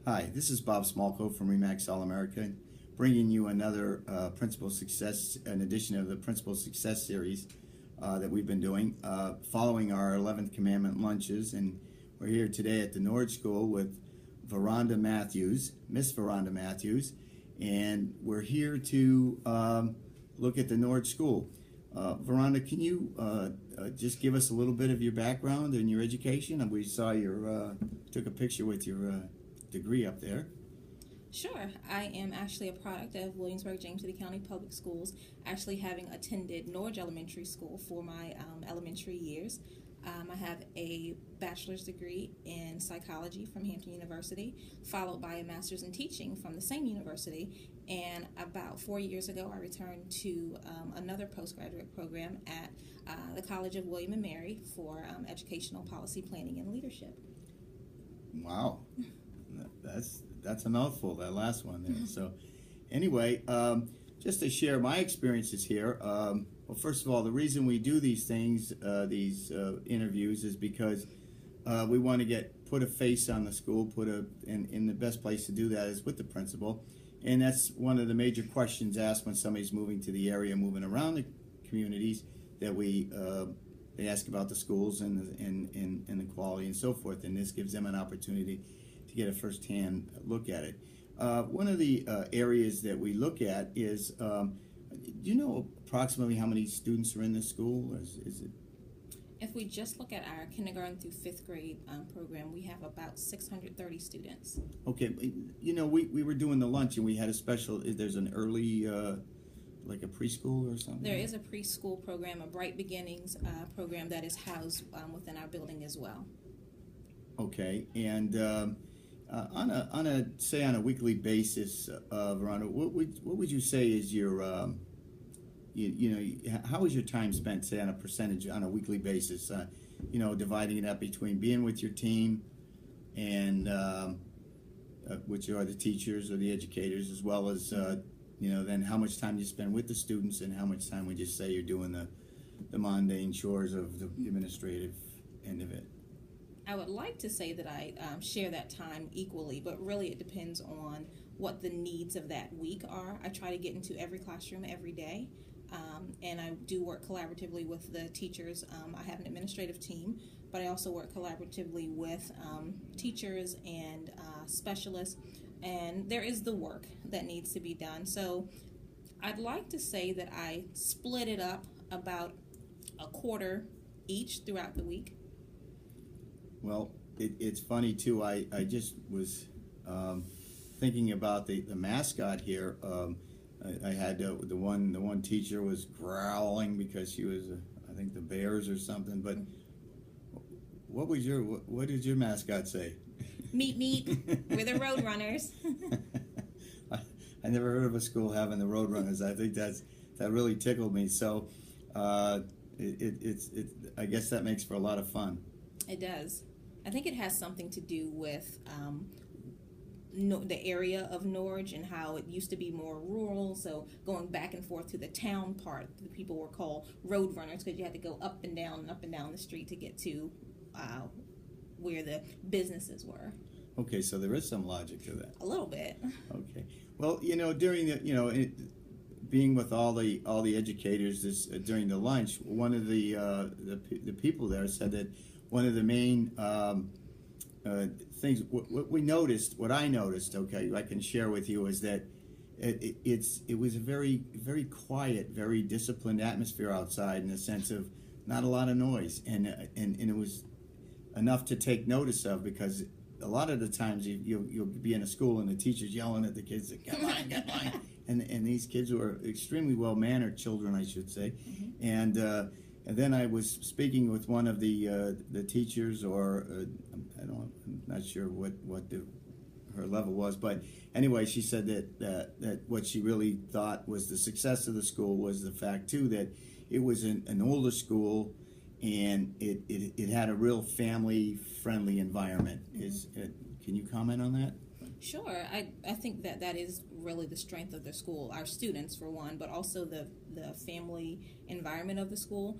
Hi, this is Bob Smolko from Remax All America, bringing you another Principal Success, an edition of the Principal Success series that we've been doing, following our 11th Commandment lunches. And we're here today at the Norge School with Veranda Matthews, Miss Veranda Matthews, and we're here to look at the Norge School. Veranda, can you just give us a little bit of your background and your education? And we saw your, took a picture with your degree up there. Sure. I am actually a product of Williamsburg, James City County Public Schools, actually having attended Norge Elementary School for my elementary years. I have a bachelor's degree in psychology from Hampton University, followed by a master's in teaching from the same university. And about 4 years ago, I returned to another postgraduate program at the College of William and Mary for educational policy planning and leadership. Wow. That's a mouthful, that last one there. So anyway, just to share my experiences here, well, first of all, the reason we do these things, these interviews, is because we want to put a face on the school, and the best place to do that is with the principal. And that's one of the major questions asked when somebody's moving to the area, moving around the communities, that they ask about the schools and the quality and so forth. And this gives them an opportunity to get a first-hand look at it. One of the areas that we look at is, do you know approximately how many students are in this school? Is it? If we just look at our kindergarten through fifth grade program, we have about 630 students. Okay, you know, we were doing the lunch and we had a special, there's an early, like a preschool or something? There is a preschool program, a Bright Beginnings program that is housed within our building as well. Okay, and on a weekly basis, Veranda, what would you say is your how is your time spent, say, on a percentage on a weekly basis? Dividing it up between being with your team and which are the teachers or the educators, as well as then how much time you spend with the students and how much time would you say you're doing the mundane chores of the administrative end of it? I would like to say that I share that time equally, but really it depends on what the needs of that week are. I try to get into every classroom every day, and I do work collaboratively with the teachers. I have an administrative team, but I also work collaboratively with teachers and specialists, and there is the work that needs to be done. So I'd like to say that I split it up about a quarter each throughout the week. Well, it's funny too. I just was thinking about the mascot here. I had the one teacher was growling because she was I think the Bears or something. But what did your mascot say? Meet, we're the Road Runners. I never heard of a school having the Road Runners. I think that really tickled me. So it's I guess that makes for a lot of fun. It does. I think it has something to do with the area of Norge and how it used to be more rural. So going back and forth to the town part, the people were called road runners because you had to go up and down the street to get to where the businesses were. Okay, so there is some logic to that. A little bit. Okay. Well, during the being with all the educators during the lunch, one of the people there said that one of the main things, what I noticed, okay, I can share with you, is that it was a very, very quiet, very disciplined atmosphere outside, in the sense of not a lot of noise, and it was enough to take notice of, because a lot of the times you'll be in a school and the teacher's yelling at the kids, "Get line, get line," and these kids were extremely well-mannered children, I should say, mm-hmm. And then I was speaking with one of the teachers, or I'm not sure what her level was, but anyway, she said that what she really thought was the success of the school was the fact too that it was an older school, and it had a real family-friendly environment. Can you comment on that? Sure. I think that is really the strength of the school, our students for one, but also the the family environment of the school.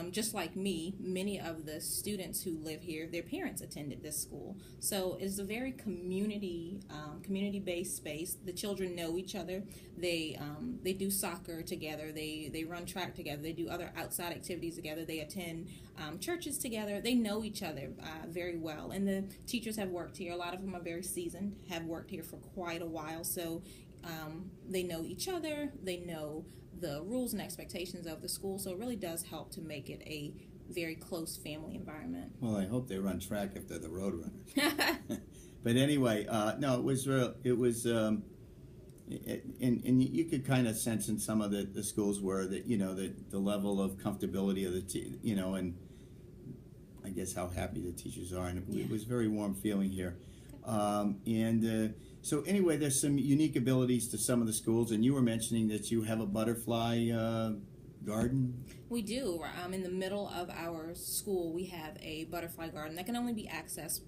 Just like me, many of the students who live here, their parents attended this school. So it's a very community-based space. The children know each other. They do soccer together. They run track together. They do other outside activities together. They attend churches together. They know each other very well. And the teachers have worked here. A lot of them are very seasoned, have worked here for quite a while. So they know each other. They know the rules and expectations of the school, so it really does help to make it a very close family environment. Well, I hope they run track if they're the road runners. But anyway, no, it was and you could kind of sense in some of the schools where that the level of comfortability of the and I guess how happy the teachers are, and it was very warm feeling here. So anyway, there's some unique abilities to some of the schools, and you were mentioning that you have a butterfly garden. We do. In the middle of our school, we have a butterfly garden that can only be accessed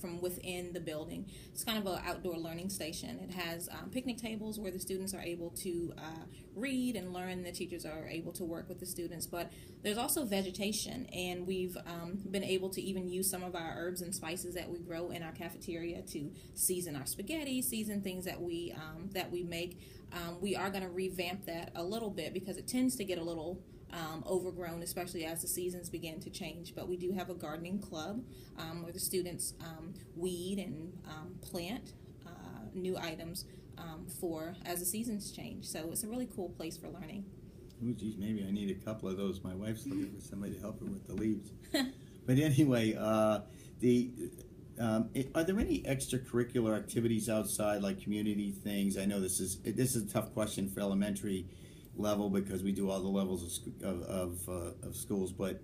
from within the building. It's kind of an outdoor learning station. It has picnic tables where the students are able to read and learn. The teachers are able to work with the students. But there's also vegetation, and we've been able to even use some of our herbs and spices that we grow in our cafeteria to season our spaghetti, season things that we make. We are going to revamp that a little bit because it tends to get a little overgrown, especially as the seasons begin to change. But we do have a gardening club where the students weed and plant new items as the seasons change. So it's a really cool place for learning. Oh, geez, maybe I need a couple of those. My wife's looking for somebody to help her with the leaves. But anyway, are there any extracurricular activities outside, like community things? I know this is a tough question for elementary level because we do all the levels of schools, but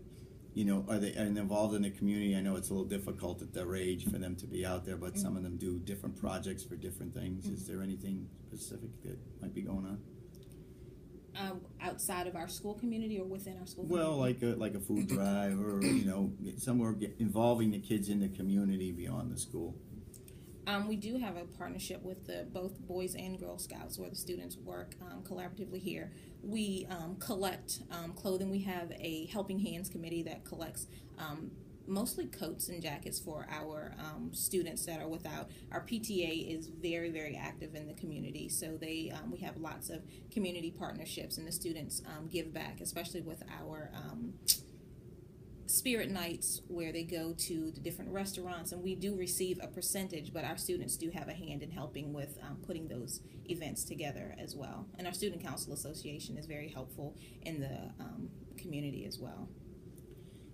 are they involved in the community? I know it's a little difficult at their age for them to be out there, but some of them do different projects for different things. Is there anything specific that might be going on? Outside of our school community or within our school community? Well, like a food drive or somewhere involving the kids in the community beyond the school. We do have a partnership with both Boys and Girl Scouts where the students work collaboratively here. We collect clothing. We have a Helping Hands committee that collects mostly coats and jackets for our students that are without. Our PTA is very, very active in the community, so we have lots of community partnerships, and the students give back, especially with our spirit nights where they go to the different restaurants, and we do receive a percentage, but our students do have a hand in helping with putting those events together as well. And our Student Council Association is very helpful in the community as well.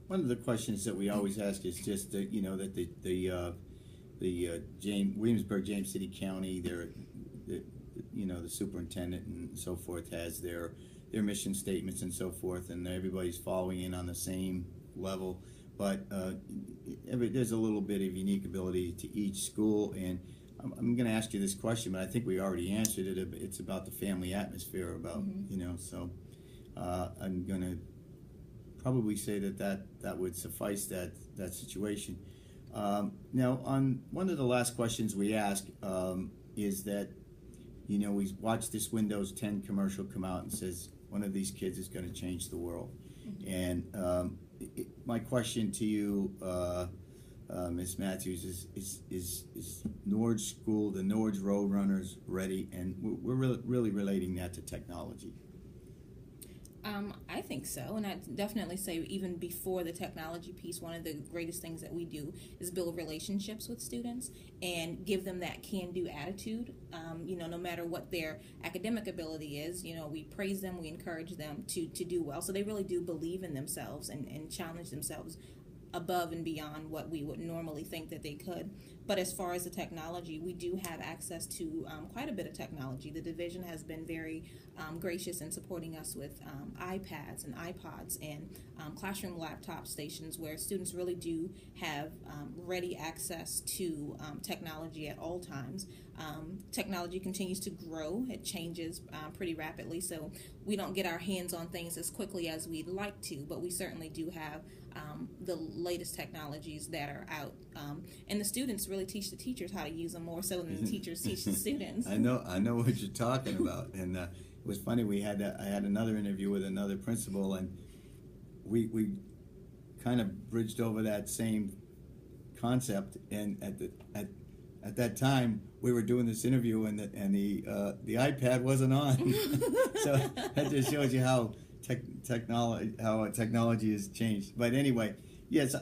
One of the questions that we always ask is just that the Williamsburg, James City County, the superintendent and so forth has their mission statements and so forth, and everybody's following in on the same level, but there's a little bit of unique ability to each school, and I'm going to ask you this question, but I think we already answered it. It's about the family atmosphere, about so I'm going to probably say that would suffice that situation. Now, on one of the last questions we ask is that we watched this Windows 10 commercial come out and says one of these kids is going to change the world, and my question to you, Ms. Matthews, is Norge School, the Norge Roadrunners, ready? And we're really relating that to technology. I think so, and I'd definitely say even before the technology piece, one of the greatest things that we do is build relationships with students and give them that can-do attitude. No matter what their academic ability is, we praise them, we encourage them to do well, so they really do believe in themselves and challenge themselves above and beyond what we would normally think that they could. But as far as the technology, we do have access to quite a bit of technology. The division has been very gracious in supporting us with iPads and iPods and classroom laptop stations where students really do have ready access to technology at all times. Technology continues to grow. It changes pretty rapidly, so we don't get our hands on things as quickly as we'd like to, but we certainly do have the latest technologies that are out. And the students really teach the teachers how to use them more so than the teachers teach the students. I know what you're talking about. And it was funny. I had another interview with another principal, and we kind of bridged over that same concept. And at that time, we were doing this interview, and the iPad wasn't on. So that just shows you how technology has changed. But anyway, yes,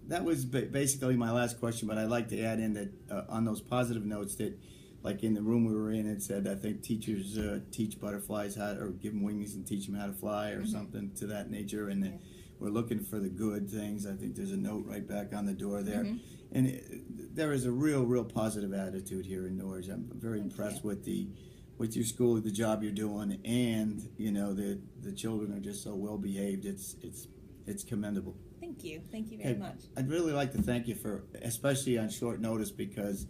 that was basically my last question. But I'd like to add in that on those positive notes that, like in the room we were in, it said, I think teachers teach butterflies how, or give them wings and teach them how to fly, or something to that nature. And that we're looking for the good things. I think there's a note right back on the door there. And there is a real positive attitude here in Norge. I'm very impressed with your school, the job you're doing, and the children are just so well behaved. It's commendable. Thank you very much. I'd really like to thank you for, especially on short notice, because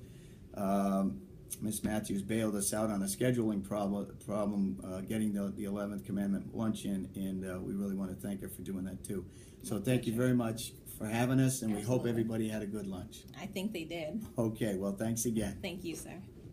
Miss Matthews bailed us out on a scheduling problem getting the 11th Commandment lunch in, and we really want to thank her for doing that too. So thank you very much for having us, and we hope everybody had a good lunch. I think they did. Okay, well, thanks again. Thank you, sir.